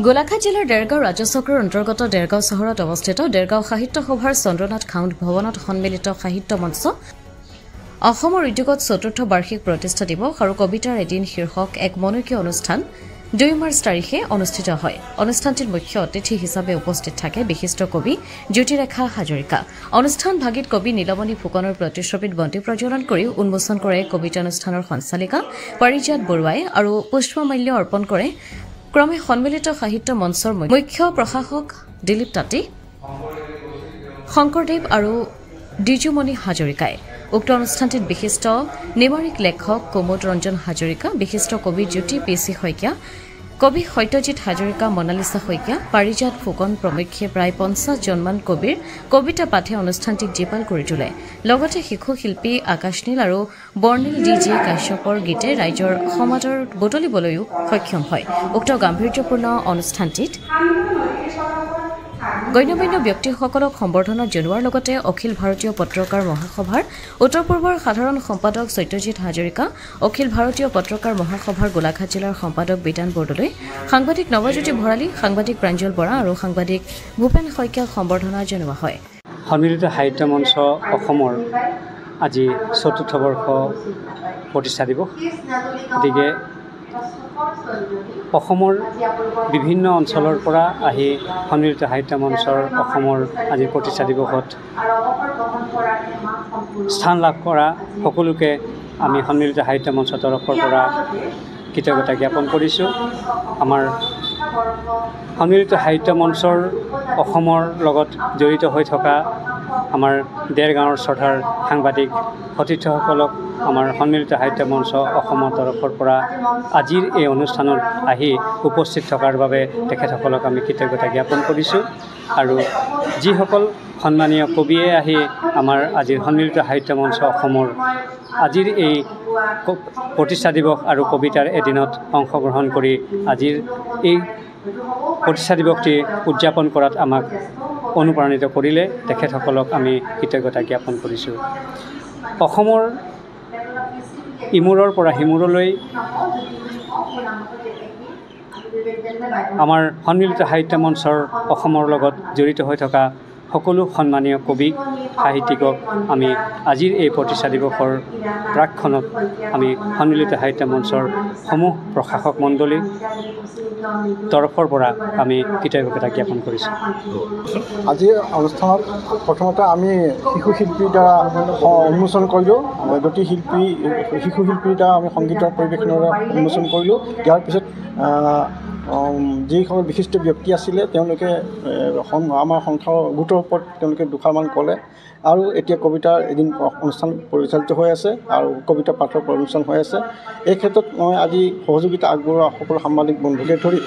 গোলাঘাট জিলাৰ দেৰগাঁও ৰাজচক্ৰৰ অন্তৰ্গত দেৰগাঁও চহৰত অৱস্থিত দেৰগাঁও সাহিত্য সভাৰ চন্দ্ৰনাথ খাউণ্ড ভৱনত সন্মিলিত সাহিত্য মঞ্চ অসমৰ উদ্যোগত ৪ৰ্থ বাৰ্ষিক প্ৰতিষ্ঠা দিৱস আৰু কবিতাৰ এদিন শীৰ্ষক এক মনকীয় অনুষ্ঠান ২ মাৰ্চ তাৰিখে অনুষ্ঠিত হয়। অনুষ্ঠানটিত মুখ্য অতিথি হিচাপে উপস্থিত থাকে বিশিষ্ট কবি জ্যোতিৰেখা হাজৰিকা। অনুষ্ঠান ভাগিত কবি নীলমণি ফুকনৰ প্ৰতিশ্ৰুতিত বন্তি প্ৰজ্বলন কৰি উন্মোচন কৰে কবিতানুষ্ঠানৰ সঞ্চালিকা পাৰিজাত বৰুৱাই আৰু পুষ্পমাল্য অৰ্পণ কৰে ক্ৰমে সন্মিলিত সাহিত্য মঞ্চৰ মুখ্য প্ৰশাসক দিলীপ তাঁতী, শংকৰদেৱ আৰু দ্বিজুমণি হাজৰিকাই। উক্ত অনুষ্ঠানটিত বিশিষ্ট নিমাৰিক লেখক কুমুদ ৰঞ্জন হাজৰিকা, বিশিষ্ট কবি জ্যোতি পি.চি. শইকীয়া, কবি সত্যজিৎ হাজৰিকা, মনালিছা শইকীয়া, পাৰিজাত ফুকন প্ৰমুখ্যে প্ৰায় ৫০জনমান কবিৰ কবিতা পাঠে অনুষ্ঠানটিক জীপাল কৰি তোলে। লগতে শিশু শিল্পী আকাশনীল আৰু বৰ্ণিল ডি.জি. কাশ্যপৰ গীতে ৰাইজৰ সমাদৰ বুটলিবলৈও সক্ষম হয়। উক্ত গাম্ভীৰ্যপূৰ্ণ অনুষ্ঠানটিত গণ্যমান্য ব্যক্তিসকলক সম্বৰ্ধনা জনোৱাৰ লগতে অখিল ভাৰতীয় পত্ৰকাৰ মহাসভাৰ উত্তৰ পূৰ্বৰ সাধাৰণ সম্পাদক সত্যজিৎ হাজৰিকা, অখিল ভাৰতীয় পত্ৰকাৰ মহাসভাৰ গোলাঘাট জিলাৰ সম্পাদক বিতান বৰদলৈ, সাংবাদিক নৱজ্যোতি ভৰালী, সাংবাদিক প্ৰাঞ্জল বৰা আৰু সাংবাদিক ভূপেন শইকীয়াক সম্বৰ্ধনা জনোৱা হয়। সন্মিলিত সাহিত্য মঞ্চ অসমৰ আজি ৪ৰ্থ বৰ্ষ প্ৰতিষ্ঠা দিৱস। গতিকে অসমৰ বিভিন্ন অঞ্চলৰ পৰা আহি সন্মিলিত সাহিত্য মঞ্চৰ অসমৰ আজি প্ৰতিষ্ঠা দিৱসত স্থান লাভ কৰা সকলোকে আমি সন্মিলিত সাহিত্য মঞ্চৰ তৰফৰ পৰা কৃতজ্ঞতা জ্ঞাপন কৰিছোঁ। আমাৰ সন্মিলিত সাহিত্য মঞ্চৰ অসমৰ লগত জড়িত হৈ থকা আমাৰ দেৰগাঁৱৰ শ্ৰদ্ধাৰ সাংবাদিক সতীৰ্থসকলক আমাৰ সন্মিলিত সাহিত্য মঞ্চ অসমৰ তৰফৰ পৰা আজিৰ এই অনুষ্ঠানত আহি উপস্থিত থকাৰ বাবে তেখেতসকলক আমি কৃতজ্ঞতা জ্ঞাপন কৰিছোঁ। আৰু যিসকল সন্মানীয় কবিয়ে আহি আমাৰ আজিৰ সন্মিলিত সাহিত্য মঞ্চ অসমৰ আজিৰ এই প্ৰতিষ্ঠা দিৱস আৰু কবিতাৰ এদিনত অংশগ্ৰহণ কৰি আজিৰ এই প্ৰতিষ্ঠা দিৱসটি উদযাপন কৰাত আমাক অনুপ্ৰাণিত কৰিলে, তেখেতসকলক আমি কৃতজ্ঞতা জ্ঞাপন কৰিছোঁ। অসমৰ ইমূৰৰ পৰা সিমূৰলৈ আমাৰ সন্মিলিত সাহিত্য মঞ্চৰ অসমৰ লগত জড়িত হৈ থকা সকলো সন্মানীয় কবি সাহিত্যিকক আমি আজিৰ এই প্ৰতিষ্ঠা দিৱসৰ প্ৰাকক্ষণত আমি সন্মিলিত সাহিত্য মঞ্চৰ সমূহ প্ৰশাসক মণ্ডলীৰ তৰফৰ পৰা আমি কৃতজ্ঞতা জ্ঞাপন কৰিছোঁ। আজিৰ অনুষ্ঠানত প্ৰথমতে আমি শিশু শিল্পীৰ দ্বাৰা উন্মোচন কৰিলোঁ, জ্যোতি শিশু শিল্পীৰ দ্বাৰা আমি সংগীতৰ পৰিৱেশনৰ দ্বাৰা উন্মোচন কৰিলোঁ। ইয়াৰ পিছত যিসকল বিশিষ্ট ব্যক্তি আছিলে তেওঁলোকে আমাৰ সংখ্যা গোটৰ ওপৰত তেওঁলোকে দুষাৰমান ক'লে। আৰু এতিয়া কবিতাৰ এদিন অনুষ্ঠান পৰিচালিত হৈ আছে আৰু কবিতা পাঠৰ অনুষ্ঠান হৈ আছে। এই ক্ষেত্ৰত মই আজি সহযোগিতা আগবঢ়োৱা সকলো সাংবাদিক বন্ধুকে ধৰি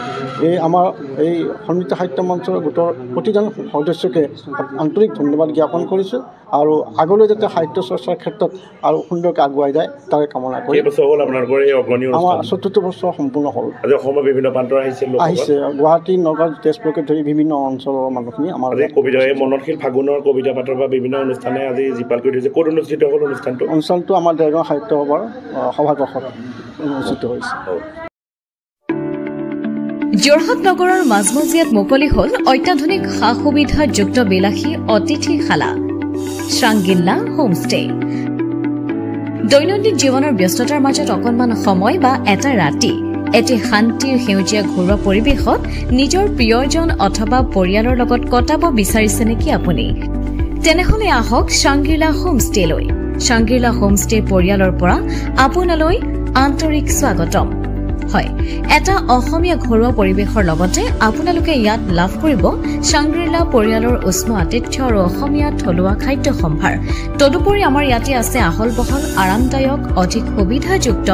আমাৰ এই সন্মিলিত সাহিত্য মঞ্চৰ গোটৰ প্ৰতিজন সদস্যকে আন্তৰিক ধন্যবাদ জ্ঞাপন কৰিছোঁ আৰু আগলৈ যাতে সাহিত্য চৰ্চাৰ ক্ষেত্ৰত আৰু সুন্দৰকৈ আগুৱাই যায় তাৰে কামনা কৰি। আমাৰ ৪ৰ্থ বছৰ সম্পূৰ্ণ হ'ল। আহিছে গুৱাহাটী, নগাঁও, তেজপুৰকে ধৰি বিভিন্ন অঞ্চলৰ মানুহখিনি আমাৰ মননশীল ফাগুনৰ কবিতা পাঠৰ বা বিভিন্ন অনুষ্ঠানে আজি জীপাল কৰি থৈছে। ক'ত অনুষ্ঠিত হ'ল অনুষ্ঠানটো? আমাৰ দেৰগাঁও সাহিত্য সভাৰ সভাকক্ষত অনুষ্ঠিত হৈছে। যোৰহাট নগৰৰ মাজমজিয়াত মুকলি হ'ল অত্যাধুনিক সা সুবিধাযুক্ত বিলাসী অতিথিশালা শ্ৰাংগিল্লা হোমষ্টে। দৈনন্দিন জীৱনৰ ব্যস্ততাৰ মাজত অকণমান সময় বা এটা ৰাতি এটি শান্তিৰ সেউজীয়া ঘৰুৱা পৰিৱেশত নিজৰ প্ৰিয়জন অথবা পৰিয়ালৰ লগত কটাব বিচাৰিছে নেকি আপুনি? তেনেহলে আহক শ্ৰাংগিল্লা হোমষ্টেলৈ। শ্ৰাংগিল্লা হোমষ্টে পৰিয়ালৰ পৰা আপোনালৈ আন্তৰিক স্বাগতম। হয়, এটা অসমীয়া ঘৰুৱা পৰিৱেশৰ লগতে আপোনালোকে ইয়াত লাভ কৰিব শ্ৰাংগিল্লা পৰিয়ালৰ উষ্ম আতিথ্য আৰু অসমীয়া থলুৱা খাদ্য সম্ভাৰ। তদুপৰি আমাৰ ইয়াতে আছে আহল বহল আৰামদায়ক অধিক সুবিধাযুক্ত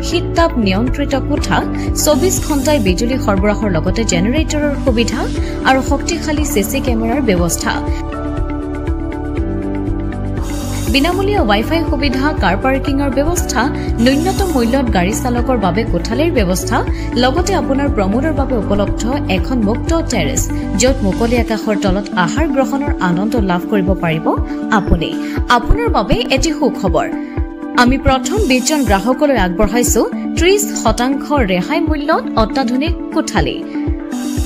শীততাপ নিয়ন্ত্ৰিত কোঠা, ২৪ ঘণ্টাই বিজুলী সৰবৰাহৰ লগতে জেনেৰেটৰৰ সুবিধা আৰু শক্তিশালী CC কেমেৰাৰ ব্যৱস্থা, বিনামূলীয়া ৱাইফাই সুবিধা, কাৰ পাৰ্কিঙৰ ব্যৱস্থা, ন্যূনতম মূল্যত গাড়ী চালকৰ বাবে কোঠালিৰ ব্যৱস্থা, লগতে আপোনাৰ প্ৰমোদৰ বাবে উপলব্ধ এখন মুক্ত টেৰেছ, য'ত মুকলি আকাশৰ তলত আহাৰ গ্ৰহণৰ আনন্দ লাভ কৰিব পাৰিব আপুনি। আপোনাৰ বাবে এটি সুখবৰ, আমি প্ৰথম 20 জন গ্ৰাহকলৈ আগবঢ়াইছো 30% ৰেহাই মূল্যত অত্যাধুনিক কোঠালি।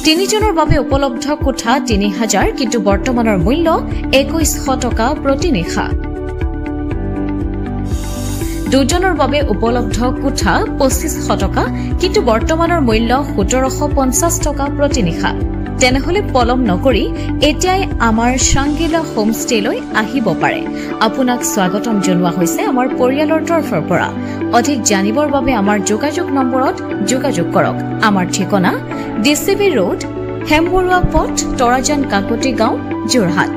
3 জনৰ বাবে উপলব্ধ কোঠা 3000, কিন্তু বৰ্তমানৰ মূল্য 2100 টকা প্ৰতি নিশা। 2 জনৰ বাবে উপলব্ধ কোঠা 2500 টকা, কিন্তু বৰ্তমানৰ মূল্য 1750 টকা প্ৰতি নিশা। তেনেহলে পলম নকৰি এতিয়াই আমাৰ শাংগিলা হোমষ্টেলৈ আহিব পাৰে। আপোনাক স্বাগতম জনোৱা হৈছে আমাৰ পৰিয়ালৰ তৰফৰ পৰা। অধিক জানিবৰ বাবে আমাৰ যোগাযোগ নম্বৰত যোগাযোগ কৰক। আমাৰ ঠিকনা DCB ৰোড, হেমবৰুৱা পথ, তৰাজান কাকতি গাঁও, যোৰহাট।